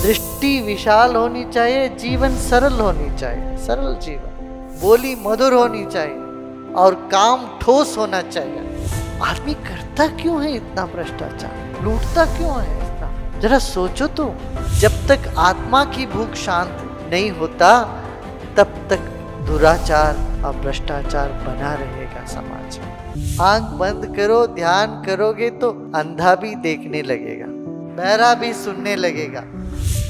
दृष्टि विशाल होनी चाहिए, जीवन सरल होनी चाहिए, सरल जीवन, बोली मधुर होनी चाहिए और काम ठोस होना चाहिए। आदमी करता क्यों है इतना भ्रष्टाचार, लूटता क्यों है इतना? जरा सोचो तो। जब तक आत्मा की भूख शांत नहीं होता तब तक दुराचार और भ्रष्टाचार बना रहेगा समाज में। आंख बंद करो, ध्यान करोगे तो अंधा भी देखने लगेगा, बहरा भी सुनने लगेगा।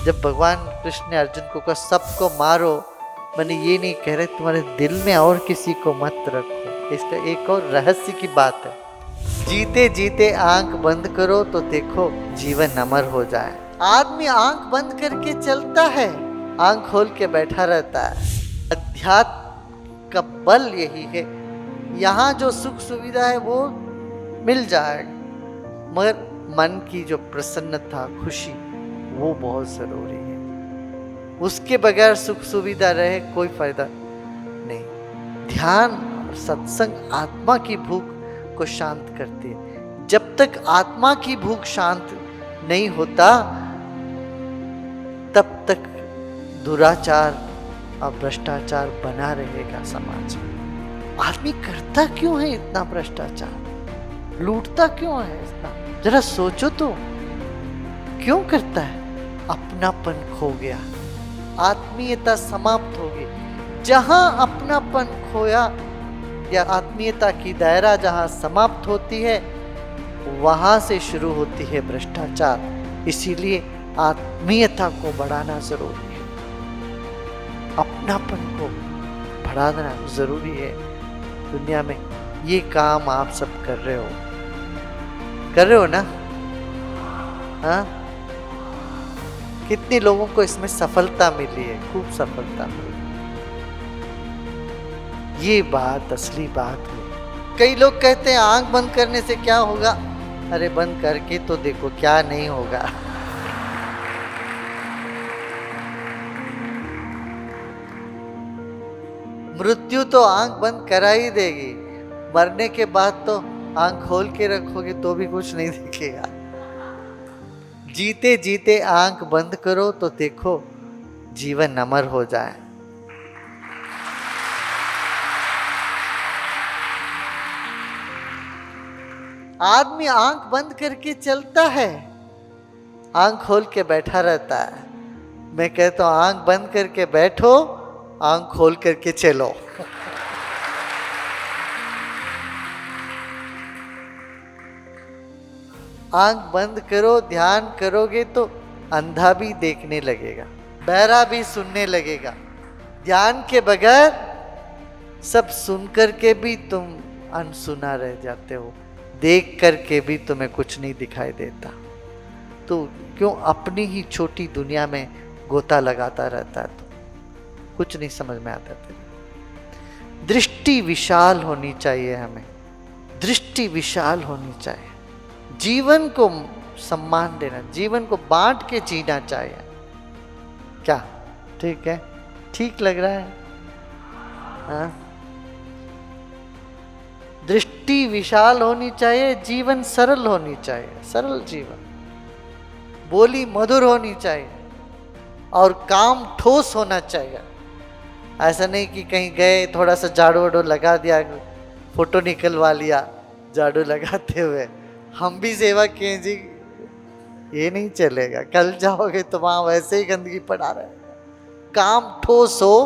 जब भगवान कृष्ण ने अर्जुन को कहा सबको मारो, मैंने ये नहीं कह रहे तुम्हारे दिल में और किसी को मत रखो, इसका एक और रहस्य की बात है। जीते जीते आंख बंद करो तो देखो जीवन अमर हो जाए। आदमी आंख बंद करके चलता है, आंख खोल के बैठा रहता है। अध्यात्म का बल यही है, यहाँ जो सुख सुविधा है वो मिल जाएगा, मगर मन की जो प्रसन्नता खुशी वो बहुत जरूरी है। उसके बगैर सुख सुविधा रहे कोई फायदा नहीं। ध्यान और सत्संग आत्मा की भूख को शांत करती है। जब तक आत्मा की भूख शांत नहीं होता तब तक दुराचार और भ्रष्टाचार बना रहेगा समाज में। आदमी करता क्यों है इतना भ्रष्टाचार, लूटता क्यों है इतना? जरा सोचो तो, क्यों करता है? अपनापन खो गया, आत्मीयता समाप्त हो गई। जहां अपनापन खोया या आत्मीयता की दायरा जहां समाप्त होती है वहां से शुरू होती है भ्रष्टाचार। इसीलिए आत्मीयता को बढ़ाना जरूरी है, अपनापन को बढ़ाना जरूरी है। दुनिया में ये काम आप सब कर रहे हो ना? हाँ, कितने लोगों को इसमें सफलता मिली है, खूब सफलता मिली। ये बात असली बात है। कई लोग कहते हैं आंख बंद करने से क्या होगा। अरे बंद करके तो देखो क्या नहीं होगा। मृत्यु तो आंख बंद करा ही देगी, मरने के बाद तो आंख खोल के रखोगे तो भी कुछ नहीं दिखेगा। जीते जीते आंख बंद करो तो देखो जीवन अमर हो जाए। आदमी आंख बंद करके चलता है, आंख खोल के बैठा रहता है। मैं कहता हूं आंख बंद करके बैठो, आंख खोल करके चलो। आंख बंद करो, ध्यान करोगे तो अंधा भी देखने लगेगा, बहरा भी सुनने लगेगा। ध्यान के बगैर सब सुन करके भी तुम अनसुना रह जाते हो, देख करके भी तुम्हें कुछ नहीं दिखाई देता। तो क्यों अपनी ही छोटी दुनिया में गोता लगाता रहता है? तो कुछ नहीं समझ में आता तेरे। दृष्टि विशाल होनी चाहिए, हमें दृष्टि विशाल होनी चाहिए। जीवन को सम्मान देना, जीवन को बांट के जीना चाहिए। क्या ठीक है? ठीक लग रहा है? हाँ? दृष्टि विशाल होनी चाहिए, जीवन सरल होनी चाहिए, सरल जीवन, बोली मधुर होनी चाहिए और काम ठोस होना चाहिए। ऐसा नहीं कि कहीं गए थोड़ा सा झाड़ू वाड़ू लगा दिया, फोटो निकलवा लिया झाड़ू लगाते हुए, हम भी सेवा किए जी, ये नहीं चलेगा। कल जाओगे तो वहां वैसे ही गंदगी पड़ा रहेगा। काम ठोस हो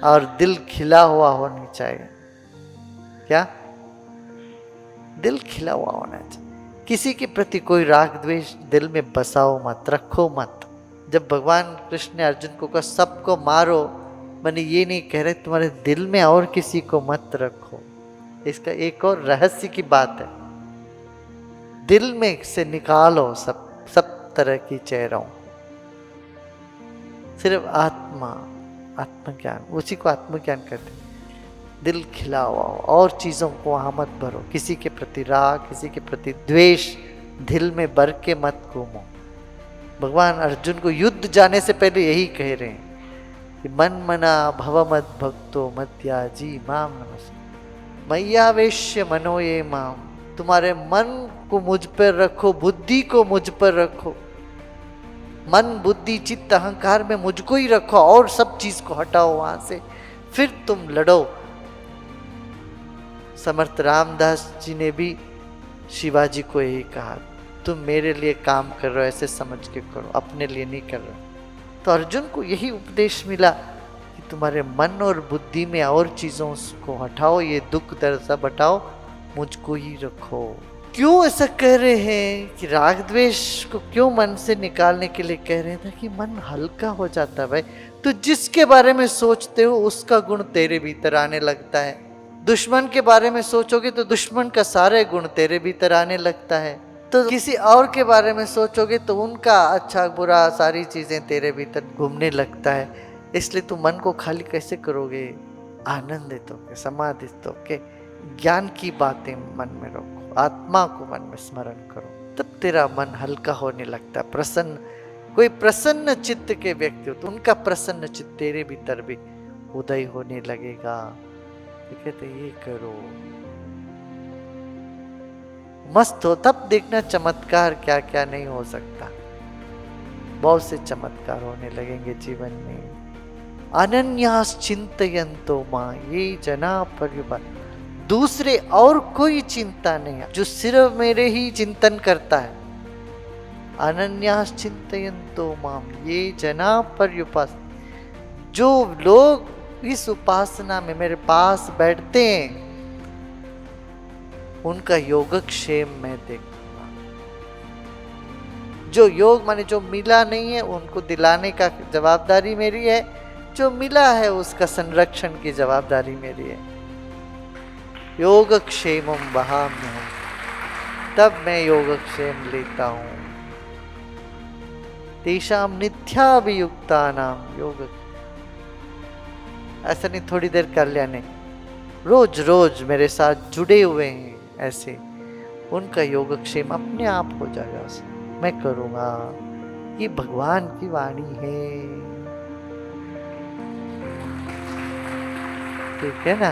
और दिल खिला हुआ होनी चाहिए। क्या? दिल खिला हुआ होना चाहिए। किसी के प्रति कोई राग द्वेष दिल में बसाओ मत, रखो मत। जब भगवान कृष्ण ने अर्जुन को कहा सबको मारो, मैंने ये नहीं कह रहे तुम्हारे दिल में और किसी को मत रखो, इसका एक और रहस्य की बात है। दिल में से निकालो सब तरह की चेहरों, सिर्फ आत्मज्ञान, उसी को आत्मज्ञान कहते हैं। दिल खिला हुआ हो और चीज़ों को वहाँ मत भरो। किसी के प्रति राग, किसी के प्रति द्वेष दिल में भर के मत घूमो। भगवान अर्जुन को युद्ध जाने से पहले यही कह रहे हैं कि मन मना भव मद भक्तो मद्याजी माम नमस्ते मय्यावेश्य मनो ये माम। तुम्हारे मन को मुझ पर रखो, बुद्धि को मुझ पर रखो, मन बुद्धि चित्त अहंकार में मुझको ही रखो और सब चीज को हटाओ वहां से, फिर तुम लड़ो। समर्थ रामदास जी ने भी शिवाजी को यही कहा, तुम मेरे लिए काम कर रहे हो ऐसे समझ के करो, अपने लिए नहीं कर रहे। तो अर्जुन को यही उपदेश मिला कि तुम्हारे मन और बुद्धि में और चीजों को हटाओ, ये दुख दर्द सब हटाओ, मुझको ही रखो। क्यों ऐसा कह रहे हैं कि राग द्वेष को क्यों मन से निकालने के लिए कह रहे हैं, ताकि मन हल्का हो जाता है। भाई तो जिसके बारे में सोचते हो उसका गुण तेरे भीतर आने लगता है। दुश्मन के बारे में सोचोगे तो दुश्मन का सारे गुण तेरे भीतर आने लगता है। तो किसी और के बारे में सोचोगे तो उनका अच्छा बुरा सारी चीजें तेरे भीतर घूमने लगता है। इसलिए तू मन को खाली कैसे करोगे, आनंदित होके समाधित होके ज्ञान की बातें मन में रखो, आत्मा को मन में स्मरण करो, तब तेरा मन हल्का होने लगता है। प्रसन्न, कोई प्रसन्न चित्त के व्यक्ति हो तो उनका प्रसन्न चित्त तेरे भीतर भी उदय होने लगेगा। तो कहते ये करो, मस्त हो, तब देखना चमत्कार क्या क्या नहीं हो सकता। बहुत से चमत्कार होने लगेंगे जीवन में। अनन्यास चिंतयन्तो मां ये जना पर्युपा, दूसरे और कोई चिंता नहीं है, जो सिर्फ मेरे ही चिंतन करता है। अनन्यास चिंतयन्तो मां ये जना पर्युपास, जो लोग इस उपासना में मेरे पास बैठते हैं उनका योगक्षेम मैं देखूंगा। जो योग माने जो मिला नहीं है उनको दिलाने का जवाबदारी मेरी है, जो मिला है उसका संरक्षण की जवाबदारी मेरी है। योगक्षेमम वहाम्यहम्, तब मैं योगक्षेम लेता हूं। तेषाम नित्याभियुक्तानाम योग, ऐसा नहीं थोड़ी देर कर लिया, नहीं, रोज रोज मेरे साथ जुड़े हुए हैं ऐसे, उनका योगक्षेम अपने आप हो जाएगा। मैं करूंगा, ये भगवान की वाणी है, ठीक है ना।